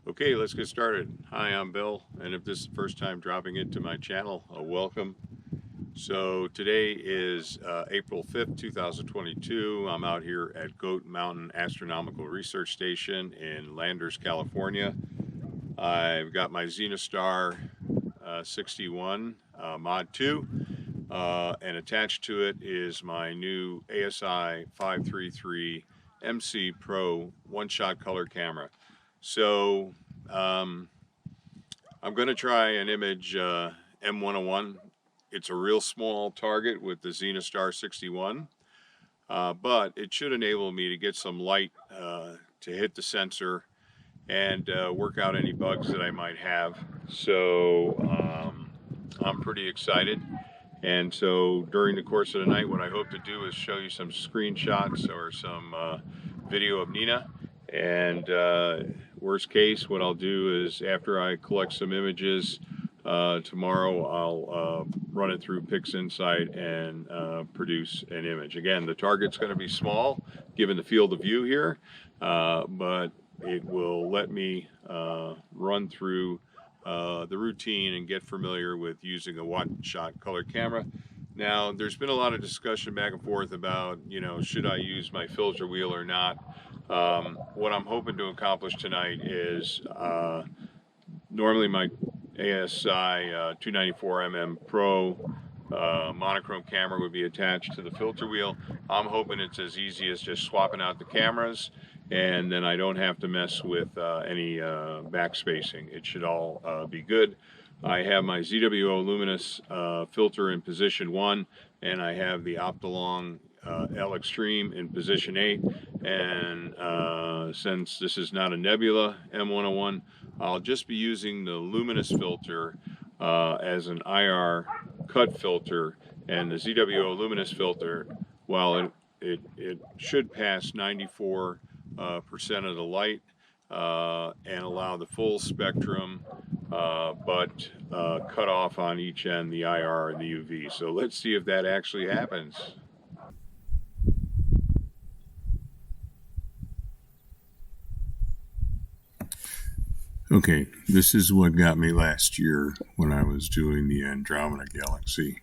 Okay, let's get started. Hi, I'm Bill, and if this is the first time dropping into my channel, welcome. So today is April 5th, 2022. I'm out here at Goat Mountain Astronomical Research Station in Landers, California. I've got my Zenastar 61 Mod 2, and attached to it is my new ASI533MC Pro one-shot color camera. So I'm going to try an image M101. It's a real small target with the Zenastar 61, but it should enable me to get some light to hit the sensor and work out any bugs that I might have. So I'm pretty excited. And so during the course of the night, what I hope to do is show you some screenshots or some video of Nina. And worst case, what I'll do is after I collect some images tomorrow, I'll run it through PixInsight and produce an image. Again, the target's going to be small given the field of view here, but it will let me run through the routine and get familiar with using a one-shot color camera. Now, there's been a lot of discussion back and forth about, should I use my filter wheel or not? What I'm hoping to accomplish tonight is normally my ASI533MC Pro monochrome camera would be attached to the filter wheel. I'm hoping it's as easy as just swapping out the cameras, and then I don't have to mess with any backspacing. It should all be good. I have my ZWO luminous filter in position 1, and I have the Optolong L Extreme in position 8. And since this is not a nebula M101, I'll just be using the luminous filter as an IR cut filter, and the ZWO luminous filter, while it should pass 94% of the light and allow the full spectrum, but cut off on each end the IR and the UV. So let's see if that actually happens. Okay, this is what got me last year when I was doing the Andromeda Galaxy.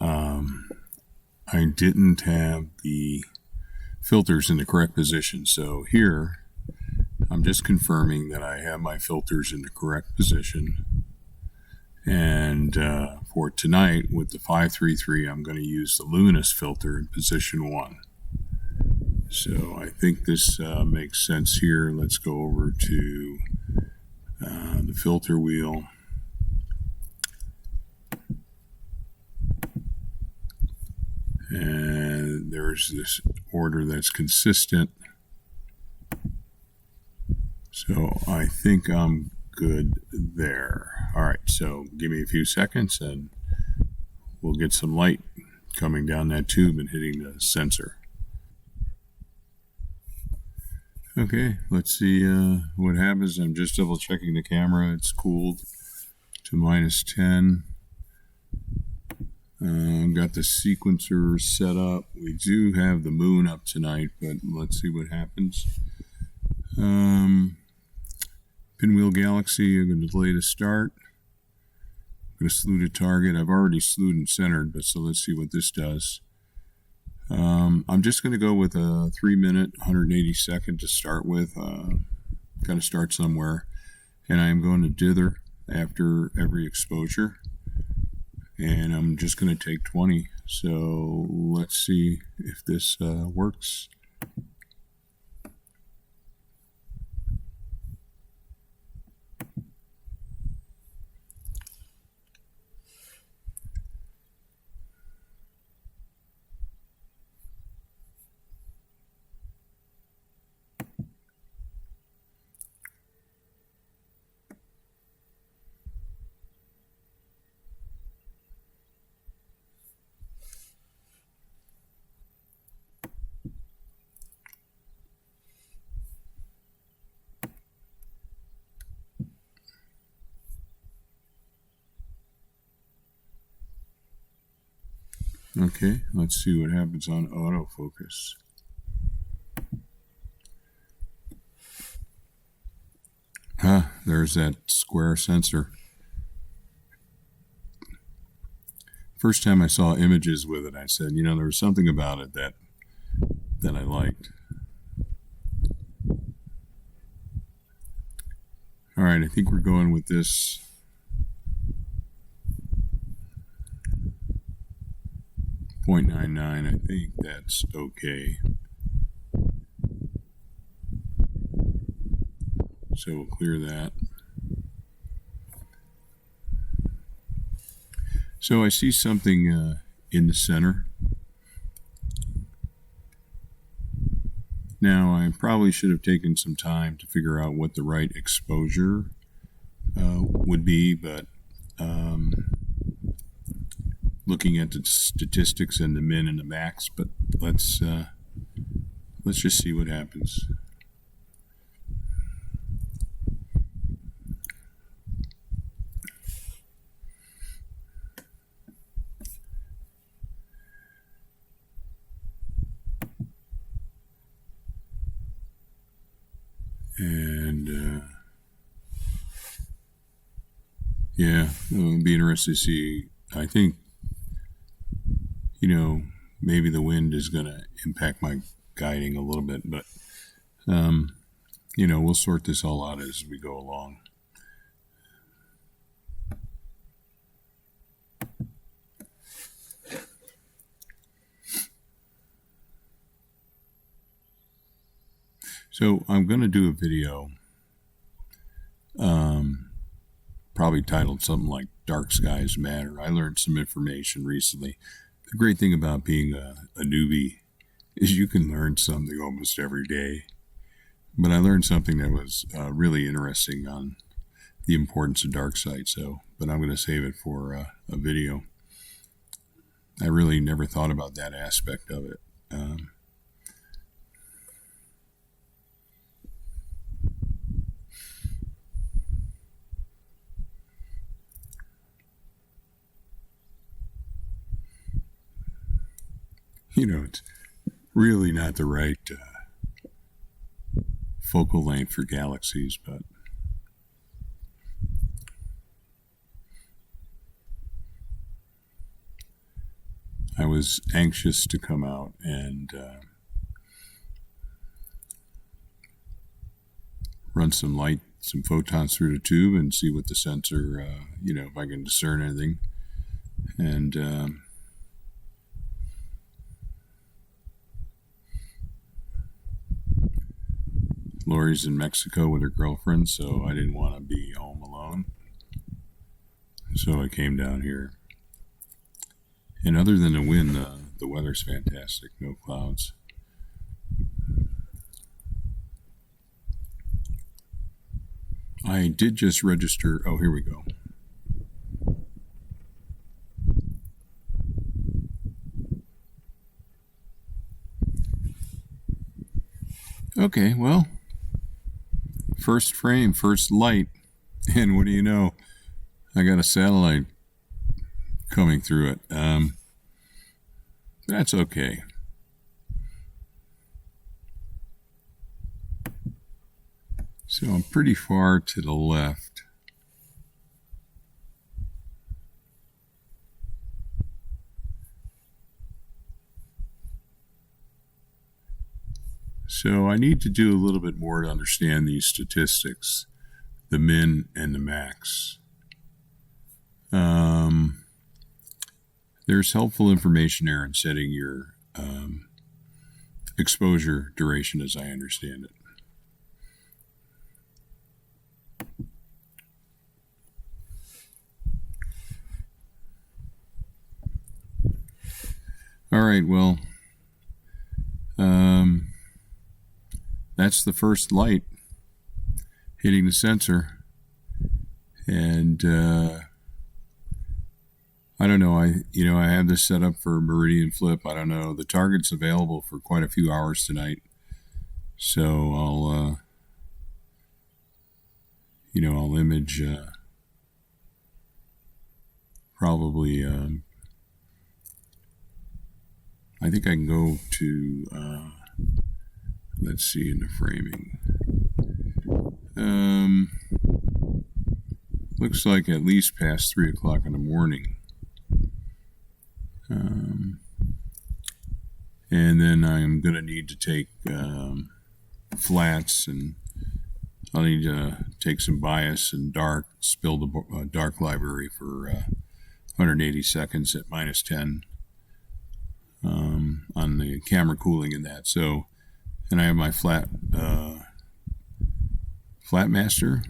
I didn't have the filters in the correct position, so here I'm just confirming that I have my filters in the correct position. And for tonight with the 533, I'm going to use the luminous filter in position 1. So I think this makes sense here. Let's go over to the filter wheel. And there's this order that's consistent. So I think I'm good there. All right, so give me a few seconds and we'll get some light coming down that tube and hitting the sensor. Okay, let's see what happens. I'm just double checking the camera. It's cooled to -10. Got the sequencer set up. We do have the moon up tonight, but let's see what happens. Pinwheel Galaxy, I'm going to delay the start. I'm going to slew the target. I've already slewed and centered, but so let's see what this does. I'm just going to go with a 3-minute, 180-second to start with. Got to start somewhere. And I'm going to dither after every exposure. And I'm just going to take 20. So let's see if this works. Okay, let's see what happens on autofocus. There's that square sensor. First time I saw images with it, I said, you know, there was something about it that I liked. All right, I think we're going with this. .99, I think that's okay. So we'll clear that. So I see something in the center. Now I probably should have taken some time to figure out what the right exposure would be, but looking at the statistics and the min and the max, but let's just see what happens. And yeah, it'll be interesting to see. I think, you know, maybe the wind is going to impact my guiding a little bit, but you know, we'll sort this all out as we go along. So I'm going to do a video, probably titled something like Dark Skies Matter. I learned some information recently. The great thing about being a newbie is you can learn something almost every day. But I learned something that was really interesting on the importance of dark sight. But I'm going to save it for a video. I really never thought about that aspect of it. You know, it's really not the right focal length for galaxies, but I was anxious to come out and run some light, some photons through the tube and see what the sensor, you know, if I can discern anything. And Lori's in Mexico with her girlfriend, so I didn't want to be home alone. So I came down here. And other than the wind, the weather's fantastic. No clouds. I did just register. Oh, here we go. Okay, well, first frame, first light, and what do you know? I got a satellite coming through it. That's okay. So I'm pretty far to the left. So I need to do a little bit more to understand these statistics, the min and the max. There's helpful information there in setting your exposure duration as I understand it. All right, well, that's the first light hitting the sensor, and I don't know. I have this set up for meridian flip. I don't know. The target's available for quite a few hours tonight, so I'll I'll image probably. I think I can go to. Let's see in the framing. looks like at least past 3 o'clock in the morning. And then I'm going to need to take flats, and I'll need to take some bias and dark, spill the dark library for 180 seconds at -10 on the camera cooling in that. So, and I have my flat master,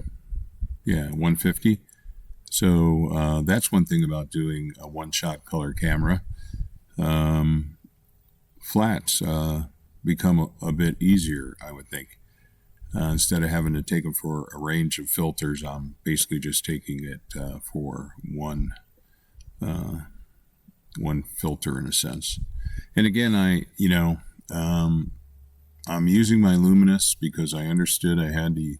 yeah, 150. So that's one thing about doing a one-shot color camera. Flats become a bit easier, I would think. Instead of having to take them for a range of filters, I'm basically just taking it for one filter in a sense. And again, I'm using my luminous because I understood I had to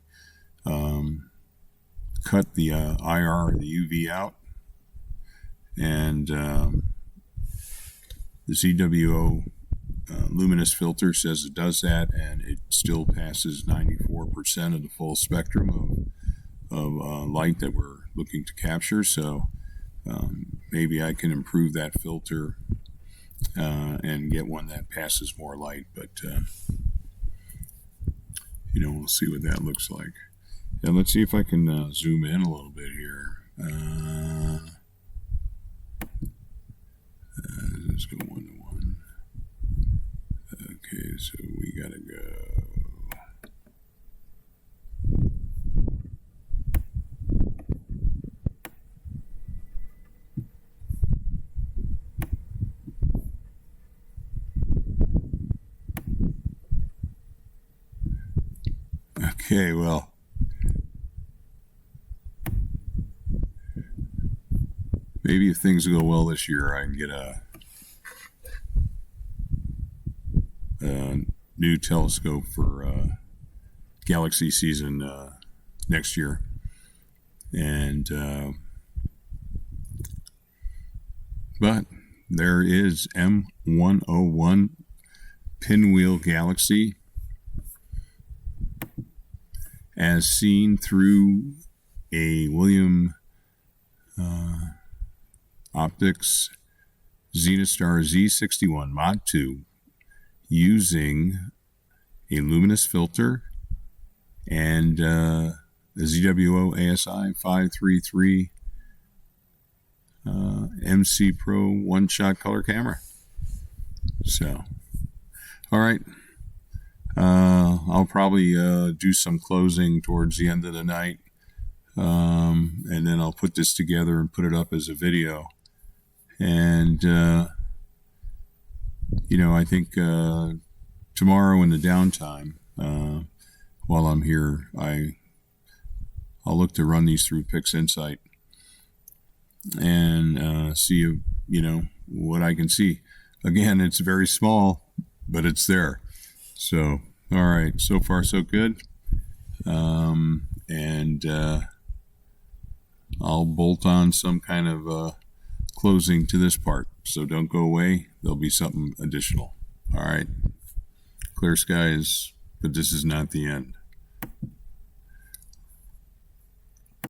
cut the IR and the UV out, and the ZWO luminous filter says it does that, and it still passes 94% of the full spectrum of light that we're looking to capture. So maybe I can improve that filter and get one that passes more light, but we'll see what that looks like. And let's see if I can zoom in a little bit here. Let's go 1:1. Okay, so we gotta go. Okay, well, maybe if things go well this year, I can get a new telescope for galaxy season next year. And but there is M101 Pinwheel Galaxy as seen through a William Optics Zenithstar Z61 Mod 2 using a luminous filter and a ZWO ASI533MC Pro one-shot color camera. So, all right. I'll probably do some closing towards the end of the night, and then I'll put this together and put it up as a video. And I think tomorrow in the downtime, while I'm here, I'll look to run these through PixInsight and see what I can see. Again, it's very small, but it's there. So, all right, so far so good. And I'll bolt on some kind of closing to this part. So don't go away. There'll be something additional. All right. Clear skies, but this is not the end.